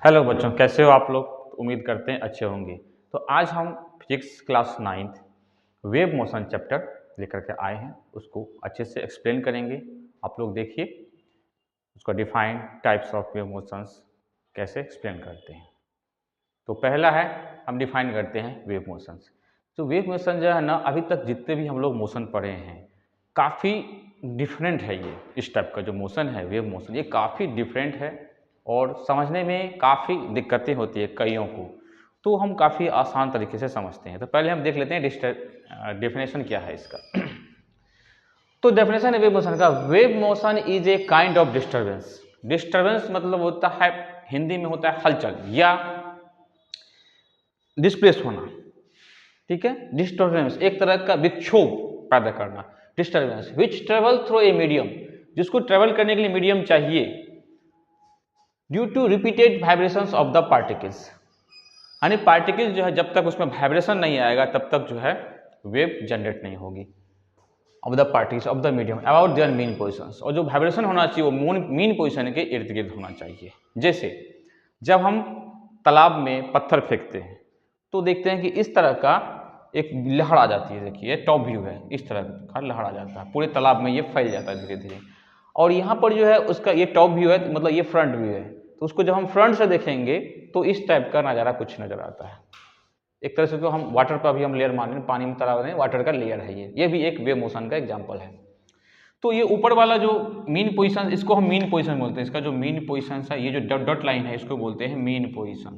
Hello बच्चों, कैसे हो आप लोग। उम्मीद करते हैं अच्छे होंगे। तो आज हम physics class 9th wave motion chapter लेकर के आए हैं। उसको अच्छे से एक्सप्लेन करेंगे। आप लोग देखिए उसका define types of wave motions कैसे एक्सप्लेन करते हैं। तो पहला है, हम डिफाइन करते हैं वेव मोशंस। तो वेव मोशन जो है ना, अभी तक जितने भी हम लोग मोशन पढ़े हैं काफ़ी डिफरेंट है। ये इस टाइप का जो मोशन है वेव मोशन, ये काफ़ी डिफरेंट है और समझने में काफ़ी दिक्कतें होती है कईयों को। तो हम काफ़ी आसान तरीके से समझते हैं। तो पहले हम देख लेते हैं डेफिनेशन क्या है इसका। तो डेफिनेशन है वेव मोशन का, wave motion is a kind of disturbance. Disturbance मतलब होता है, हिंदी में होता है हलचल या डिस्प्लेस होना। ठीक है, डिस्टर्बेंस एक तरह का विक्षोभ पैदा करना। Disturbance which travel through a medium, जिसको ट्रेवल करने के लिए मीडियम चाहिए, due to repeated vibrations of the particles. यानी पार्टिकल जो है जब तक उसमें वाइब्रेशन नहीं आएगा तब तक जो है वेव जनरेट नहीं होगी of the particles of the medium about their mean positions. और जो वाइब्रेशन होना चाहिए वो मीन पोजिशन के इर्द गिर्द होना चाहिए। जैसे जब हम तालाब में पत्थर फेंकते हैं तो देखते हैं कि इस तरह का एक लहर आ जाती है। देखिए टॉप व्यू है, इस तरह का लहर आ जाता है, पूरे तालाब में ये फैल जाता है धीरे धीरे। और यहाँ पर जो है उसका ये टॉप व्यू है, मतलब ये फ्रंट व्यू है। तो उसको जब हम फ्रंट से देखेंगे तो इस टाइप का नज़ारा कुछ नज़र आता है। एक तरह से तो हम वाटर पर भी हम लेयर मान लें, पानी में तालाब में वाटर का लेयर है। ये भी एक वेव मोशन का एग्जाम्पल है। तो ये ऊपर वाला जो मीन पोजिशन, इसको हम मीन पोजिशन बोलते हैं। इसका जो मीन पोजिशन है, ये जो डॉट लाइन है, इसको बोलते हैं मीन पोजिशन।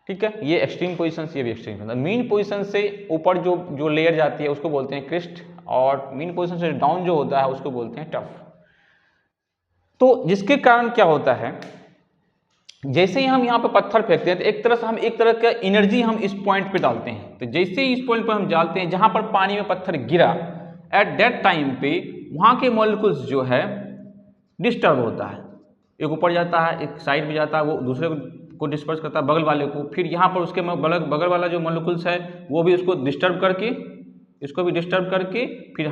ठीक है, ये एक्सट्रीम पोजीशन, ये भी एक्सट्रीम पोजीशन। मीन पोजीशन से ऊपर जो लेयर जाती है उसको बोलते हैं क्रिस्ट, और मीन पोजीशन से डाउन जो होता है उसको बोलते हैं टफ। तो जिसके कारण क्या होता है, जैसे ही हम यहाँ पे पत्थर फेंकते हैं तो एक तरह से हम एक तरह का एनर्जी हम इस पॉइंट पे डालते हैं। तो जैसे ही इस पॉइंट पर हम डालते हैं जहाँ पर पानी में पत्थर गिरा, एट दैट टाइम पे वहाँ के मॉलिक्यूल्स जो है डिस्टर्ब होता है। एक ऊपर जाता है, एक साइड में जाता है, वो दूसरे को डिस्पर्स करता है बगल वाले को। फिर यहाँ पर उसके बगल वाला जो मॉलिक्यूल्स है वो भी उसको डिस्टर्ब करके, इसको भी डिस्टर्ब करके फिर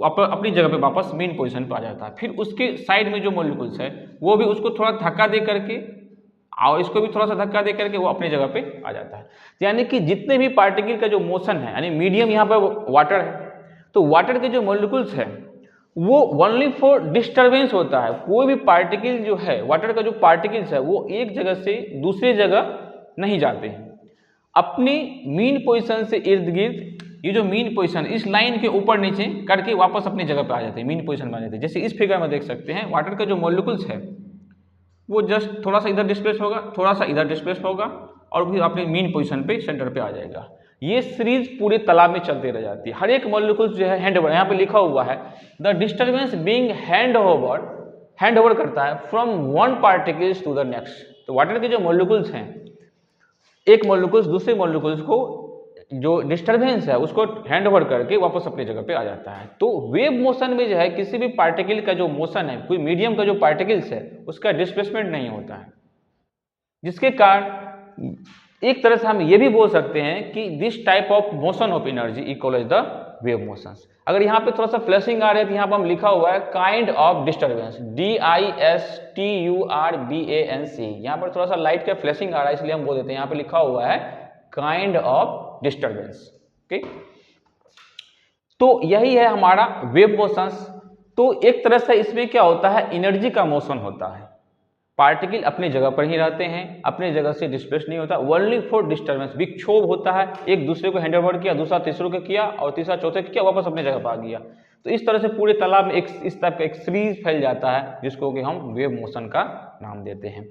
अपनी जगह पे वापस मेन पोजीशन पे आ जाता है। फिर उसके साइड में जो मॉलिक्यूल्स है वो भी उसको थोड़ा धक्का दे करके, और इसको भी थोड़ा सा धक्का दे करके वो अपनी जगह पे आ जाता है। यानी कि जितने भी पार्टिकल का जो मोशन है, यानी मीडियम यहाँ पर वाटर है, तो वाटर के जो मॉलिक्यूल्स है वो ओनली फॉर डिस्टर्बेंस होता है। कोई भी पार्टिकल जो है, वाटर का जो पार्टिकल्स है वो एक जगह से दूसरी जगह नहीं जाते हैं। अपनी मीन पोजीशन से इर्द गिर्द, ये जो मीन पोजीशन इस लाइन के ऊपर नीचे करके वापस अपनी जगह पे आ जाते हैं, मीन पोजीशन में आ जाते हैं। जैसे इस फिगर में देख सकते हैं, वाटर का जो मॉलिक्यूल्स है वो जस्ट थोड़ा सा इधर डिस्प्लेस होगा, थोड़ा सा इधर डिस्प्लेस होगा, और फिर अपने मीन पोजीशन पे सेंटर पे आ जाएगा। ये सीरीज पूरे तालाब में चलती रह जाती है। हर एक मॉलिक्यूल जो है हैंड ओवर, यहाँ पे लिखा हुआ है the disturbance being hand over करता है from one particles to the next. तो वाटर के जो मॉलिक्यूल्स हैं, एक मॉलिक्यूल्स दूसरे मॉलिक्यूल्स को जो डिस्टर्बेंस है उसको हैंड ओवर करके वापस अपनी जगह पे आ जाता है। तो वेव मोशन में जो है किसी भी पार्टिकल का जो मोशन है, कोई मीडियम का जो पार्टिकल्स है उसका डिस्प्लेसमेंट नहीं होता है, जिसके कारण एक तरह से हम ये भी बोल सकते हैं कि this type of motion of energy equal the wave motions. अगर यहाँ पे थोड़ा सा फ्लैशिंग आ रही है तो यहाँ पर हम लिखा हुआ है काइंड ऑफ डिस्टर्बेंस, DISTURBANC। यहाँ पर थोड़ा सा लाइट का फ्लैशिंग आ रहा है इसलिए हम बोल देते हैं, यहाँ पे लिखा हुआ है काइंड ऑफ डिस्टर्बेंस। ओके, तो यही है हमारा वेव मोशंस। तो एक तरह से इसमें क्या होता है, एनर्जी का मोशन होता है। पार्टिकल अपनी जगह पर ही रहते हैं, अपनी जगह से डिस्प्लेस नहीं होता, ओनली फॉर डिस्टर्बेंस, विक्षोभ होता है। एक दूसरे को हैंड ओवर किया, दूसरा तीसरे को किया, और तीसरा चौथे को किया, वापस अपनी जगह पर आ गया। तो इस तरह से पूरे तालाब में एक इस टाइप का एक सीरीज फैल जाता है, जिसको कि हम वेव मोशन का नाम देते हैं।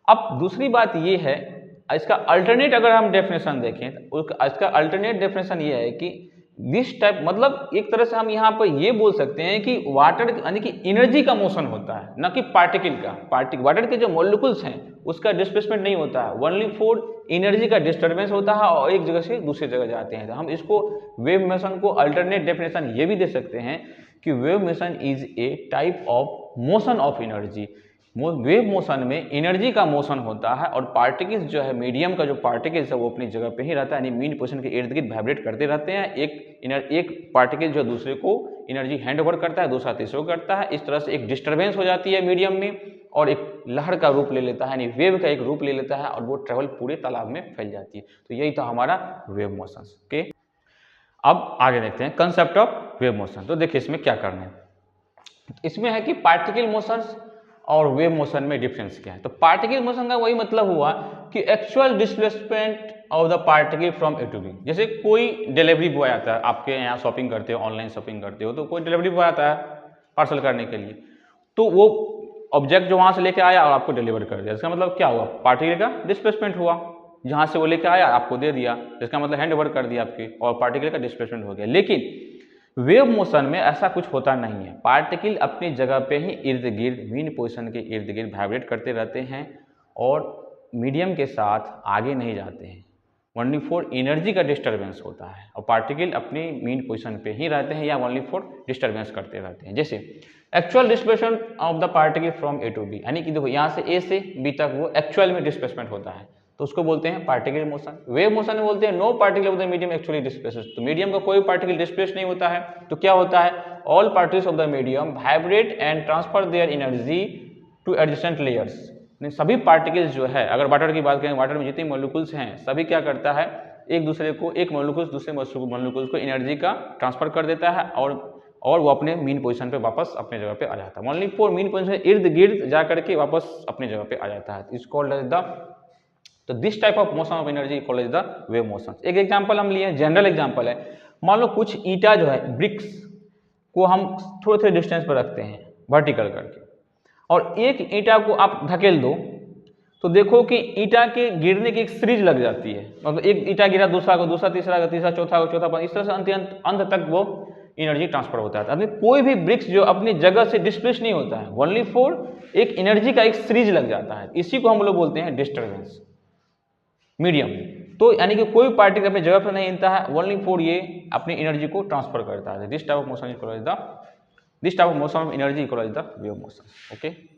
अब दूसरी बात ये है, इसका अल्टरनेट अगर हम डेफिनेशन देखें तो इसका अल्टरनेट डेफिनेशन ये है कि दिस टाइप, मतलब एक तरह से हम यहाँ पर ये बोल सकते हैं कि वाटर यानी कि एनर्जी का मोशन होता है, न कि पार्टिकल का। वाटर के जो मॉलिक्यूल्स हैं उसका डिस्प्लेसमेंट नहीं होता है, ओनली फॉर एनर्जी का डिस्टर्बेंस होता है और एक जगह से दूसरी जगह जाते हैं। तो हम इसको वेव मोशन को अल्टरनेट डेफिनेशन ये भी दे सकते हैं कि wave motion is a type of motion of energy. Wave motion में एनर्जी का मोशन होता है और पार्टिकल्स जो है मीडियम का जो पार्टिकल्स है वो अपनी जगह पे ही रहता है, यानी मीन पोजीशन के इर्द गिर्द वाइब्रेट करते रहते हैं। एक पार्टिकल जो दूसरे को एनर्जी हैंड ओवर करता है, दूसरा तीसरे को करता है। इस तरह से एक डिस्टर्बेंस हो जाती है मीडियम में और एक लहर का रूप ले लेता है, यानी वेव का एक रूप ले लेता है और वो ट्रेवल पूरे तालाब में फैल जाती है। तो यही था हमारा वेव मोशन। ओके, अब आगे देखते हैं कंसेप्ट ऑफ वेव मोशन। तो देखिए इसमें क्या करना है। इसमें है कि पार्टिकल मोशन और वेव मोशन में डिफरेंस क्या है। तो पार्टिकल मोशन का वही मतलब हुआ कि actual displacement of the particle from A to B. जैसे कोई डिलीवरी बॉय आता है, आपके यहाँ शॉपिंग करते हो, ऑनलाइन शॉपिंग करते हो, तो कोई डिलीवरी बॉय आता है पार्सल करने के लिए, तो वो ऑब्जेक्ट जो वहाँ से लेके आया और आपको डिलीवर कर दिया, इसका मतलब क्या हुआ, पार्टिकल का डिस्प्लेसमेंट हुआ। जहाँ से वो लेके आया आपको दे दिया, इसका मतलब हैंड ओवर कर दिया आपके, और पार्टिकल का डिस्प्लेसमेंट हो गया। लेकिन वेव मोशन में ऐसा कुछ होता नहीं है। पार्टिकल अपनी जगह पे ही इर्द गिर्द मीन पोजीशन के इर्द गिर्द वाइब्रेट करते रहते हैं और मीडियम के साथ आगे नहीं जाते हैं। ओनली फॉर एनर्जी का डिस्टर्बेंस होता है और पार्टिकल अपनी मीन पोजीशन पे ही रहते हैं या ओनली फॉर डिस्टर्बेंस करते रहते हैं। जैसे actual displacement of the particle from A to B, यानी कि देखो यहाँ से ए से बी तक वो एक्चुअल में डिस्प्लेसमेंट होता है, तो उसको बोलते हैं पार्टिकल मोशन। वेव मोशन में बोलते हैं no particle of the medium actually displaces. तो मीडियम का कोई पार्टिकल डिस्प्लेस नहीं होता है, तो क्या होता है, all particles of the medium vibrate and transfer their energy two adjacent layers. सभी पार्टिकल्स जो है, अगर वाटर की बात करें, वाटर में जितने मॉलिक्यूल्स हैं सभी क्या करता है, एक दूसरे को, एक मॉलिक्यूल्स दूसरे मॉलिक्यूल्स को एनर्जी का ट्रांसफर कर देता है और वो अपने मीन पोजीशन पे वापस अपने जगह पे आ जाता है। ओनली फॉर मीन पोजीशन इर्द गिर्द जा करके वापस अपनी जगह पे आ जाता है। इट्स कॉल्ड एज द, तो this type of motion of energy called as the wave motion. एक एग्जांपल हम लिए, जनरल एग्जांपल है, मान लो कुछ ईंटा जो है, ब्रिक्स को हम थोड़े थोड़े डिस्टेंस पर रखते हैं वर्टिकल करके, और एक ईंटा को आप धकेल दो तो देखो कि ईंटा के गिरने की एक सीरीज लग जाती है। मतलब एक ईंटा गिरा, दूसरा को, दूसरा तीसरा को, तीसरा चौथा को, चौथा, इस तरह से अंत तक वो एनर्जी ट्रांसफर होता है। कोई भी ब्रिक्स जो अपनी जगह से डिस्प्लेस नहीं होता है, ओनली फॉर एक एनर्जी का एक सीरीज लग जाता है। इसी को हम लोग बोलते हैं डिस्टर्बेंस मीडियम। तो यानी कि कोई पार्टिकल अपनी जगह पर नहीं हिलता है, ओनली फॉर ये अपनी एनर्जी को ट्रांसफर करता है। This type of motion is called the, this type of motion of energy is called the wave motion. Okay.